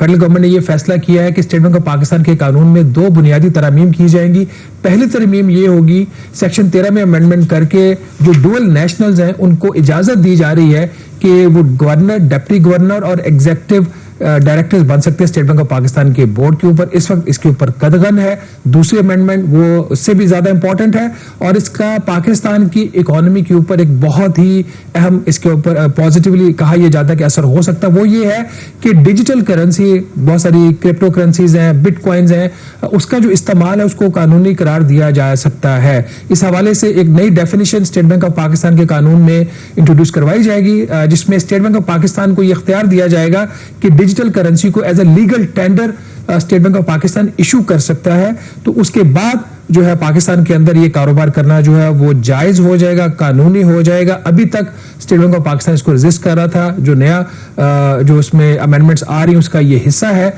Federal government ने यह फैसला किया है कि स्टेट बैंक ऑफ पाकिस्तान के कानून में दो बुनियादी तरमीम की जाएंगी। पहली तरमीम ये होगी, सेक्शन 13 में अमेंडमेंट करके जो डुअल नेशनल्स हैं उनको इजाजत दी जा रही है कि वो गवर्नर, डिप्टी गवर्नर और एग्जीक्यूटिव डायरेक्टर्स बन सकते हैं स्टेट बैंक ऑफ पाकिस्तान के बोर्ड के ऊपर। इस वक्त इसके ऊपर कदगन है। दूसरी अमेंडमेंट वो उससे भी ज्यादा इंपॉर्टेंट है और इसका पाकिस्तान की इकोनॉमी के ऊपर एक बहुत ही अहम, इसके ऊपर पॉजिटिवली कहा यह जाता है कि असर हो सकता है। वो ये है कि डिजिटल करेंसी, बहुत सारी क्रिप्टो करेंसीज हैं, बिटकॉइंस हैं, उसका जो इस्तेमाल है उसको कानूनी करार दिया जा सकता है। इस हवाले से एक नई डेफिनेशन स्टेट बैंक ऑफ पाकिस्तान के कानून में इंट्रोड्यूस करवाई जाएगी, जिसमें स्टेट बैंक ऑफ पाकिस्तान को यह इख्तियार दिया जाएगा कि डिजिटल करेंसी को as a legal tender State Bank of Pakistan issue कर सकता है। तो उसके बाद जो है पाकिस्तान के अंदर ये कारोबार करना जो है वो जायज हो जाएगा, कानूनी हो जाएगा। अभी तक स्टेट बैंक ऑफ पाकिस्तान इसको रेजिस्ट कर रहा था। जो नया जो उसमें अमेंडमेंट्स आ रही हैं उसका ये हिस्सा है।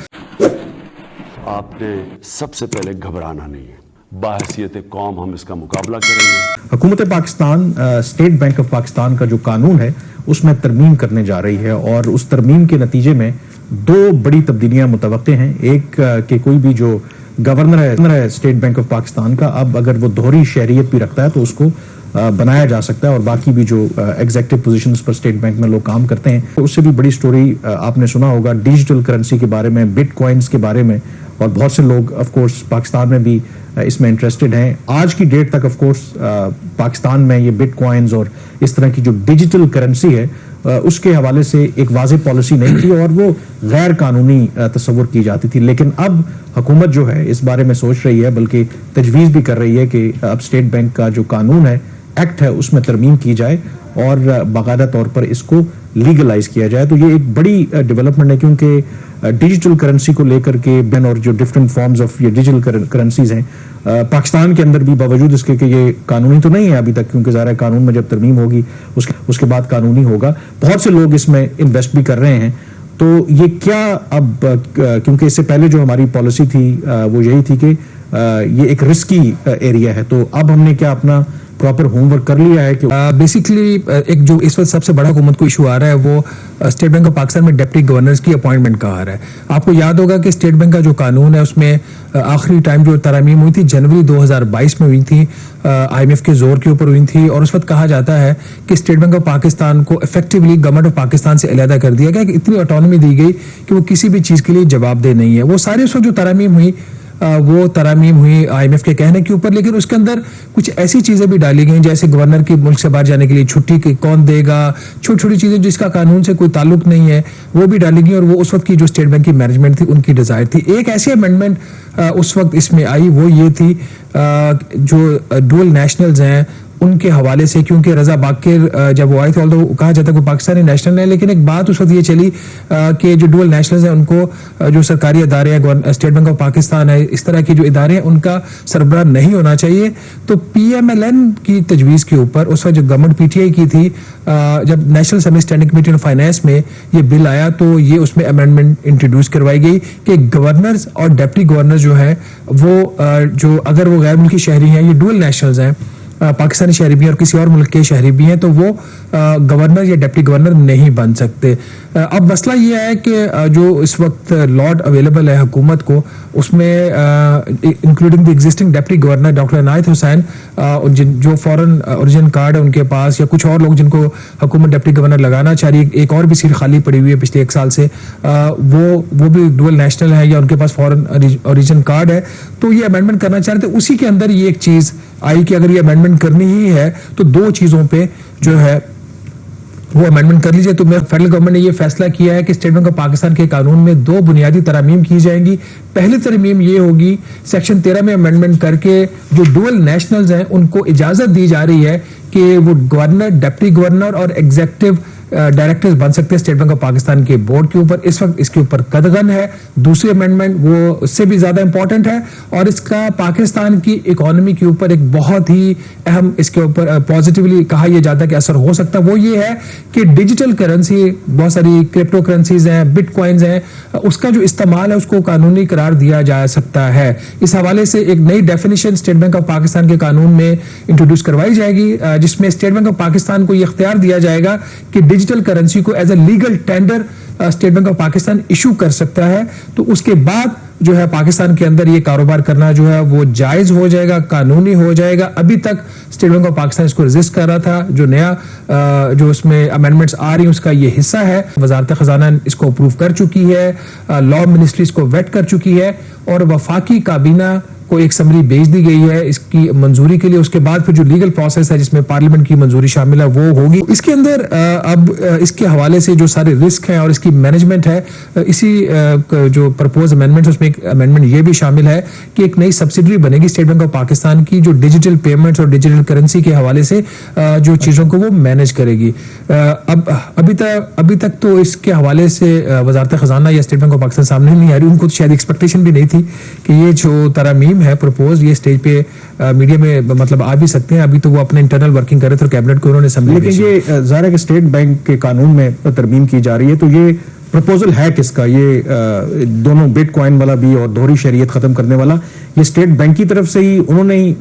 आपने सबसे पहले घबराना नहीं है, बाहसियत कौम हम इसका मुकाबला करेंगे। हुकूमत पाकिस्तान स्टेट बैंक ऑफ पाकिस्तान का जो कानून है उसमें तरमीम करने जा रही है और उस तरमीम के नतीजे में दो बड़ी तब्दीलियां मुतवक्के हैं। एक कि कोई भी जो गवर्नर है स्टेट बैंक ऑफ पाकिस्तान का, अब अगर वो दोहरी शहरियत भी रखता है तो उसको बनाया जा सकता है और बाकी भी जो एग्जीक्यूटिव पोजीशंस पर स्टेट बैंक में लोग काम करते हैं। तो उससे भी बड़ी स्टोरी आपने सुना होगा डिजिटल करेंसी के बारे में, बिटकॉइंस के बारे में, और बहुत से लोग ऑफ कोर्स पाकिस्तान में भी इसमें इंटरेस्टेड हैं। आज की डेट तक ऑफ कोर्स पाकिस्तान में ये बिटकॉइंस और इस तरह की जो डिजिटल करेंसी है उसके हवाले से एक वाज़ेह पॉलिसी नहीं थी और वो गैर कानूनी तस्वुर की जाती थी। लेकिन अब हुकूमत जो है इस बारे में सोच रही है, बल्कि तजवीज़ भी कर रही है कि अब स्टेट बैंक का जो कानून है, एक्ट है, उसमें तरमीम की जाए और बाकायदा तौर पर इसको लीगलाइज किया जाए। तो ये एक बड़ी डेवलपमेंट है क्योंकि डिजिटल करेंसी को लेकर के बैन और जो डिफरेंट फॉर्म्स ऑफ ये डिजिटल करेंसीज हैं पाकिस्तान के अंदर भी, बावजूद इसके कि ये कानूनी तो नहीं है अभी तक, क्योंकि ज़ाहिर है कानून में जब तरमीम होगी उसके बाद कानूनी होगा। बहुत से लोग इसमें इन्वेस्ट भी कर रहे हैं। तो ये क्या अब, क्योंकि इससे पहले जो हमारी पॉलिसी थी वो यही थी कि ये एक रिस्की एरिया है, तो अब हमने क्या अपना प्रॉपर होमवर्क कर लिया है कि बेसिकली एक जो इस वक्त सबसे बड़ा हुकूमत को इशू आ रहा है वो स्टेट बैंक ऑफ पाकिस्तान में डिप्टी गवर्नर्स की अपॉइंटमेंट का आ रहा है। आपको याद होगा कि स्टेट बैंक का जो कानून है उसमें आखिरी टाइम जो तरमीम हुई थी जनवरी 2022 में हुई थी, IMF के जोर के ऊपर हुई थी और उस वक्त कहा जाता है कि स्टेट बैंक ऑफ पाकिस्तान को इफेक्टिवली गवर्नमेंट ऑफ पाकिस्तान से अलहदा कर दिया गया कि इतनी ऑटोनॉमी दी गई कि वो किसी भी चीज़ के लिए जवाबदेह नहीं है। वो सारी उस वक्त जो तरमीम हुई वो तरमीम हुई IMF के कहने के ऊपर, लेकिन उसके अंदर कुछ ऐसी चीज़ें भी डाली गई जैसे गवर्नर की मुल्क से बाहर जाने के लिए छुट्टी कौन देगा, छोटी छोटी चीज़ें जिसका कानून से कोई ताल्लुक नहीं है वो भी डाली गई और वो उस वक्त की जो स्टेट बैंक की मैनेजमेंट थी उनकी डिज़ायर थी। एक ऐसी अमेंडमेंट उस वक्त इसमें आई, वो ये थी जो डुअल नेशनल्स हैं उनके हवाले से, क्योंकि रजा बाकिर जब वो आए थे तो कहा जाता है कि पाकिस्तानी नेशनल है, लेकिन एक बात उस वक्त ये चली कि जो डुअल नेशनल्स हैं उनको जो सरकारी इदारे हैं, स्टेट बैंक ऑफ पाकिस्तान है, इस तरह की जो इदारे हैं उनका सरबराह नहीं होना चाहिए। तो PMLN की तजवीज़ के ऊपर उस वक्त जो गवर्नमेंट PTI की थी, जब national assembly standing committee on finance में ये बिल आया तो ये उसमें अमेंडमेंट इंट्रोड्यूस करवाई गई कि गवर्नर्स और डिप्टी गवर्नर जो है वो जो अगर वो गैर मुल्की शहरी हैं, ये डुअल नेशनल्स हैं, पाकिस्तानी शहरी भी हैं और किसी और मुल्क के शहरी भी हैं, तो वो गवर्नर या डिप्टी गवर्नर नहीं बन सकते। अब मसला ये है कि जो इस वक्त लॉट अवेलेबल है हुकूमत को, उसमें including the existing deputy governor doctor Inayat Hussain, जो फॉरेन ओरिजिन कार्ड है उनके पास, या कुछ और लोग जिनको हुकूमत डिप्टी गवर्नर लगाना चाह रही है, एक और भी सीट खाली पड़ी हुई है पिछले 1 साल से, वो भी डुअल नेशनल है या उनके पास फॉरेन ओरिजिन कार्ड है, तो ये अमेंडमेंट करना चाह रहे थे। उसी के अंदर ये एक चीज़ आई कि अगर ये अमेंडमेंट करनी ही है तो दो चीज़ों पे जो है वो अमेंडमेंट कर लीजिए। तो फेडरल गवर्नमेंट ने ये फैसला किया है कि स्टेट बैंक ऑफ पाकिस्तान के कानून में दो बुनियादी तरमीम की जाएंगी। पहली तरमीम ये होगी, सेक्शन 13 में अमेंडमेंट करके जो डुअल नेशनल्स हैं उनको इजाजत दी जा रही है कि वो गवर्नर, डिप्टी गवर्नर और एग्जीक्यूटिव डायरेक्टर्स बन सकते हैं स्टेट बैंक ऑफ पाकिस्तान के बोर्ड के ऊपर। इस वक्त इसके ऊपर कदगन है। दूसरी अमेंडमेंट वो उससे भी ज्यादा इंपॉर्टेंट है और इसका पाकिस्तान की इकोनॉमी के ऊपर एक बहुत ही अहम, इसके ऊपर पॉजिटिवली कहा यह जाता है कि असर हो सकता है। वो ये है कि डिजिटल करेंसी, बहुत सारी क्रिप्टो करेंसीज हैं, बिटकॉइंस हैं, उसका जो इस्तेमाल है उसको कानूनी करार दिया जा सकता है। इस हवाले से एक नई डेफिनेशन स्टेट बैंक ऑफ पाकिस्तान के कानून में इंट्रोड्यूस करवाई जाएगी, जिसमें स्टेट बैंक ऑफ पाकिस्तान को यह इख्तियार दिया जाएगा कि डिजिटल करेंसी को as a legal tender State Bank of Pakistan issue کر سکتا ہے تو اس کے بعد جو ہے پاکستان کے اندر یہ کاروبار کرنا جو ہے وہ جائز ہو جائے گا, قانونی ہو جائے گا. ابھی تک اسٹیٹ بینک آف پاکستان اس کو ریزسٹ کر رہا تھا. جو نیا جو اس میں امینڈمنٹس آ رہی ہیں اس کا یہ حصہ ہے. وزارت خزانہ اس کو اپروو کر چکی ہے, لا منسٹری اس کو ویٹ کر چکی ہے اور وفاقی کابینہ کو ایک سمری بھیج دی گئی ہے اس کی منظوری کے لیے. اس کے بعد پھر جو لیگل پروسیس ہے جس میں پارلیمنٹ کی منظوری شامل ہے وہ ہوگی. اس کے اندر اب اس کے حوالے سے جو سارے رسک ہیں اور اس کی مینجمنٹ ہے, اسی جو پرپوز امینڈمنٹ اس میں ایک امینڈمنٹ یہ بھی شامل ہے کہ ایک نئی سبسڈری بنے گی اسٹیٹ بینک آف پاکستان کی جو ڈیجیٹل پیمنٹس اور ڈیجیٹل کرنسی کے حوالے سے جو چیزوں کو وہ مینج کرے گی. ابھی تک تو اس کے حوالے سے وزارت خزانہ یا اسٹیٹ بینک آف پاکستان سامنے نہیں آ رہی. ان کو شاید ایکسپیکٹیشن بھی نہیں تھی کہ یہ جو ترامیم ہے پروپوز یہ اسٹیج پہ میڈیا میں مطلب آ بھی سکتے ہیں. ابھی تو وہ اپنے انٹرنل ورکنگ کر رہے تھے اور کیبنٹ کو انہوں نے اسمبلی. لیکن یہ ظاہر ہے کہ اسٹیٹ بینک کے قانون میں ترمیم کی جا رہی ہے, تو یہ پروپوزل ہے کس کا؟ یہ دونوں بٹ کوائن والا بھی اور دوہری شہریت ختم کرنے والا, یہ اسٹیٹ بینک کی طرف سے ہی انہوں نے ہی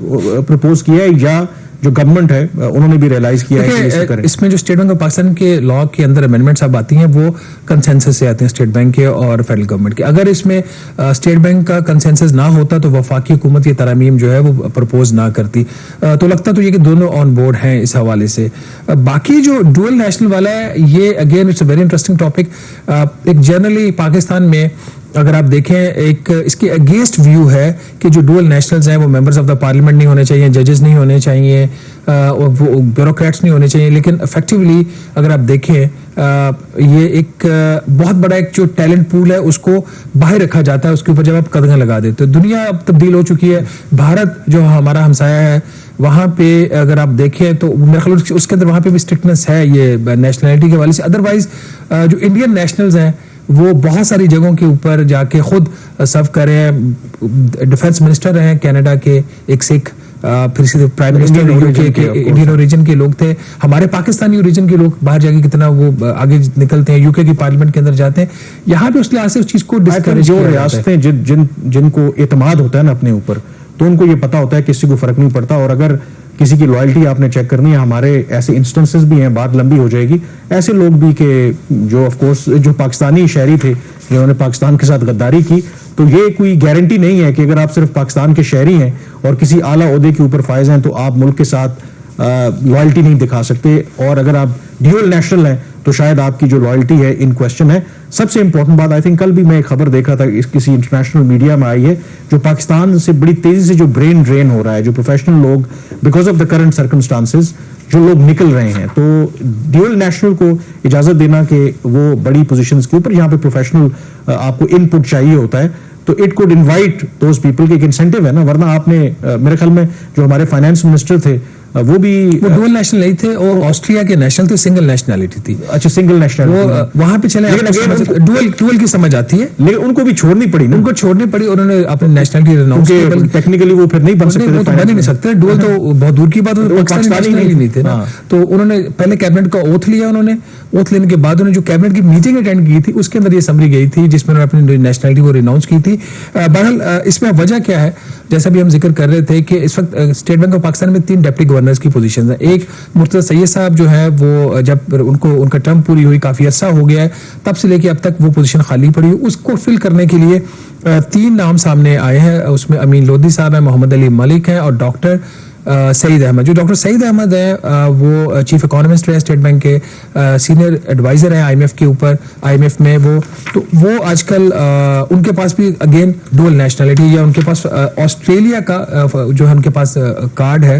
پروپوز کیا ہے یا جو گورنمنٹ ہے انہوں نے بھی ریئلائز کیا ہے کہ اس میں جو اسٹیٹ بینک آف پاکستان کے لا کے اندر امینڈمنٹس اب آتی ہیں وہ کنسنسس سے آتے ہیں اسٹیٹ بینک کے اور فیڈرل گورنمنٹ کے. اگر اس میں اسٹیٹ بینک کا کنسنسس نہ ہوتا تو وفاقی حکومت یہ ترامیم جو ہے وہ پرپوز نہ کرتی. تو لگتا تو یہ کہ دونوں آن بورڈ ہیں اس حوالے سے. باقی جو ڈوئل نیشنل والا ہے یہ again it's a very interesting topic. ایک جنرلی پاکستان میں اگر آپ دیکھیں ایک اس کے اگینسٹ ویو ہے کہ جو ڈوئل نیشنلز ہیں وہ ممبرز آف دا پارلیمنٹ نہیں ہونے چاہیے, ججز نہیں ہونے چاہیے, وہ بیوروکریٹس نہیں ہونے چاہیے. لیکن افیکٹولی اگر آپ دیکھیں یہ ایک بہت بڑا ایک جو ٹیلنٹ پول ہے اس کو باہر رکھا جاتا ہے اس کے اوپر جب آپ قدغن لگا دیتے. دنیا اب تبدیل ہو چکی ہے. بھارت جو ہمارا ہمسایہ ہے وہاں پہ اگر آپ دیکھیں تو میرے خیال اس کے اندر وہاں پہ بھی اسٹرکٹنس ہے یہ نیشنلٹی کے حوالے سے. ادروائز جو انڈین نیشنلز ہیں وہ بہت ساری جگہوں کے اوپر جا کے خود سرو کر رہے ہیں. ڈیفنس منسٹر ہیں کینیڈا کے ایک سکھ, پھر پرائم منسٹر انڈین اوریجن کے لوگ تھے. ہمارے پاکستانی اوریجن کے لوگ باہر جا کے کتنا وہ آگے نکلتے ہیں, یو کے کی پارلیمنٹ کے اندر جاتے ہیں. یہاں پہ اس لحاظ سے اس چیز کو ڈسکریج جو ریاستیں جن کو اعتماد ہوتا ہے نا اپنے اوپر, تو ان کو یہ پتا ہوتا ہے کہ کسی کو فرق نہیں پڑتا. اور اگر کسی کی لوائلٹی آپ نے چیک کرنی ہے, ہمارے ایسے انسٹنسز بھی ہیں, بات لمبی ہو جائے گی, ایسے لوگ بھی کہ جو آف کورس جو پاکستانی شہری تھے جنہوں نے پاکستان کے ساتھ غداری کی, تو یہ کوئی گارنٹی نہیں ہے کہ اگر آپ صرف پاکستان کے شہری ہیں اور کسی اعلیٰ عہدے کے اوپر فائز ہیں تو آپ ملک کے ساتھ لوائلٹی نہیں دکھا سکتے. اور اگر آپ ڈیول نیشنل ہیں تو شاید آپ کی جو لوائلٹی ہے ان کوشچن ہے. سب سے امپورٹنٹ بات آئی تھنک کل بھی میں ایک خبر دیکھ رہا تھا کسی انٹرنیشنل میڈیا میں آئی ہے, جو پاکستان سے بڑی تیزی سے جو برین ڈرین ہو رہا ہے, جو پروفیشنل لوگ because of the current circumstances جو لوگ نکل رہے ہیں, تو ڈیول نیشنل کو اجازت دینا کہ وہ بڑی پوزیشنز کے اوپر جہاں پہ پروفیشنل آپ کو ان پٹ چاہیے ہوتا ہے, تو it could invite those people کے ایک انسینٹیو ہے نا. ورنہ آپ نے میرے خیال میں جو ہمارے فائنانس منسٹر تھے وہ بھی ڈوئل نیشنل نہیں تھے, اور آسٹریا کے نیشنل تھے, سنگل نیشنلٹی تھی. اچھا سنگل نیشنل وہاں پہ چلے, ڈوئل کی سمجھ آتی ہے, لیکن ان کو بھی چھوڑنی پڑی نا, ان کو چھوڑنی پڑی. انہوں نے اپنی نیشنلٹی ریناؤنس کی, ٹیکنیکلی وہ پھر نہیں بن سکتے, بن ہی نہیں سکتے. ڈوئل تو بہت دور کی بات ہے, پاکستانی نہیں تھے نا. تو انہوں نے پہلے کیبنٹ کا اوتھ لیا, انہوں نے اوتھ لینے کے بعد انہوں نے جو کیبنٹ کی میٹنگ اٹینڈ کی تھی اس کے اندر یہ سمری گئی تھی جس میں انہوں نے اپنی نیشنلٹی کو ریناؤنس کی تھی. بہرحال اس میں وجہ کیا ہے, جیسا بھی ہم ذکر کر رہے تھے کہ اس وقت اسٹیٹ بینک آف پاکستان میں 3 ڈپٹی گورنرز کی پوزیشنز ہیں. ایک مرتضی سید صاحب جو ہے وہ جب ان کا ٹرم پوری ہوئی, کافی عرصہ ہو گیا ہے, تب سے لے کے اب تک وہ پوزیشن خالی پڑی ہے. اس کو فل کرنے کے لیے 3 نام سامنے آئے ہیں. اس میں امین لودھی صاحب ہیں, محمد علی ملک ہیں اور ڈاکٹر سعید احمد. جو ڈاکٹر سعید احمد ہیں وہ چیف اکانومسٹ رہے اسٹیٹ بینک کے, سینئر ایڈوائزر ہیں IMF کے اوپر, IMF میں وہ آج کل ان کے پاس بھی اگین ڈوئل نیشنلٹی یا ان کے پاس آسٹریلیا کا جو ہے ان کے پاس کارڈ ہے,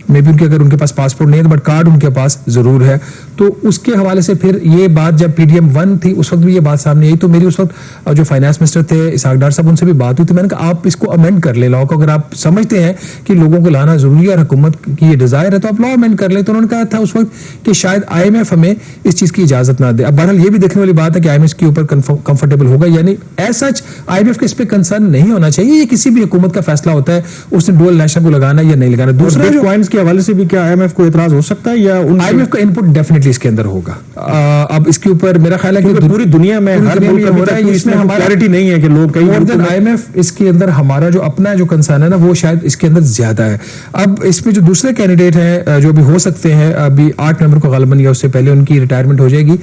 مے بی اگر ان کے پاس پاسپورٹ نہیں ہے بٹ کارڈ ان کے پاس ضرور ہے. تو اس کے حوالے سے پھر یہ بات جب PDM 1 تھی اس وقت بھی یہ بات سامنے آئی, تو میری اس وقت جو فائنانس منسٹر تھے اسحاق ڈار صاحب ان سے بھی بات ہوئی تھی. میں نے کہا آپ اس کو امینڈ کر لیں لا کو, اگر آپ سمجھتے ہیں کہ لوگوں کو لانا ضروری ہے اور حکومت کی یہ ڈیزائر ہے تو آپ لا امینڈ کر لیں. تو انہوں نے کہا تھا اس وقت کہ شاید IMF ہمیں اس چیز کی اجازت نہ دے. اب بہرحال یہ بھی دیکھنے والی بات ہے کہ IMF کے اوپر کمفرٹیبل ہوگا, یعنی ایز سچ IMF کے اس پہ کنسرن نہیں ہونا چاہیے. یہ کسی بھی حکومت کا فیصلہ ہوتا ہے اس نے ڈوئل نیشنل کو لگانا یا نہیں لگانا. دوسرا جو کوائنز کے حوالے سے بھی کیا IMF کو اعتراض ہو سکتا ہے یا IMF کا انپٹ ڈیفینیٹلی डेमोक्रेसी इसके अंदर होगा। अब इसके ऊपर मेरा ख्याल है क्योंकि पूरी दुनिया में हर मुल्क हो रहा है, इसमें हमारा क्लैरिटी नहीं है कि लोग कई मोर देन IMF इसके अंदर हमारा जो अपना जो कंसर्न है ना वो शायद इसके अंदर ज्यादा है। अब इसमें जो दूसरे कैंडिडेट हैं जो भी हो सकते हैं, अभी 8 नवंबर को गालिबन या उससे पहले उनकी रिटायरमेंट हो जाएगी,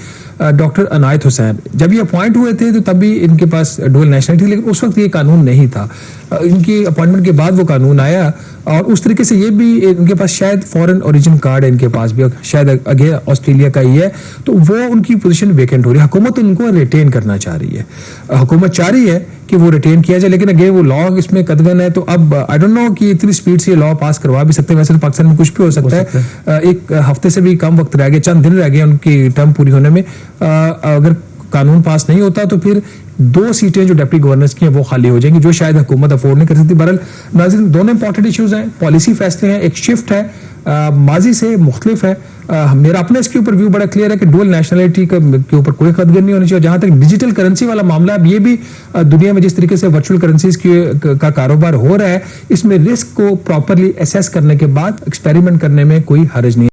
डॉक्टर अनायत हुसैन जब ये अपॉइंट हुए थे तो तब भी इनके पास डुअल नेशनलिटी थी, लेकिन उस वक्त ये कानून नहीं था। इनकी अपॉइंटमेंट के बाद वो कानून आया और उस तरीके से ये भी इनके पास शायद फॉरेन ओरिजिन कार्ड है इनके पास भी, शायद अगे ऑस्ट्रेलिया का ही है, तो वो उनकी पोजीशन वेकेंट हो रही है। हुकूमत उनको रिटेन करना चाह रही है, हुकूमत चाह रही है कि वो रिटेन किया जाए, लेकिन अगे वो लॉ इसमें कदगन है। तो अब आई डोंट नो कि इतनी स्पीड से लॉ पास करवा भी सकते हैं। वैसे तो पाकिस्तान में कुछ भी हो सकता है। एक हफ्ते से भी कम वक्त रह गया, चंद दिन रह गए उनकी टर्म पूरी होने में। अगर कानून पास नहीं होता तो फिर 2 सीटें जो डिप्टी गवर्नर्स की हैं वो खाली हो जाएंगी, जो शायद हुकूमत अफोर्ड नहीं कर सकती। बहरहाल नाज़रीन, दोनों इंपॉर्टेंट इश्यूज हैं, पॉलिसी फैसले हैं, एक शिफ्ट है, माजी से मुख्तलिफ है। मेरा अपना इसके ऊपर व्यू बड़ा क्लियर है कि डुअल नेशनलिटी के ऊपर कोई कदगन नहीं होनी चाहिए। जहां तक डिजिटल करेंसी वाला मामला है, अब ये भी दुनिया में जिस तरीके से वर्चुअल करेंसीज का कारोबार हो रहा है, इसमें रिस्क को प्रॉपरली असेस करने के बाद एक्सपेरिमेंट करने में कोई हर्ज नहीं है।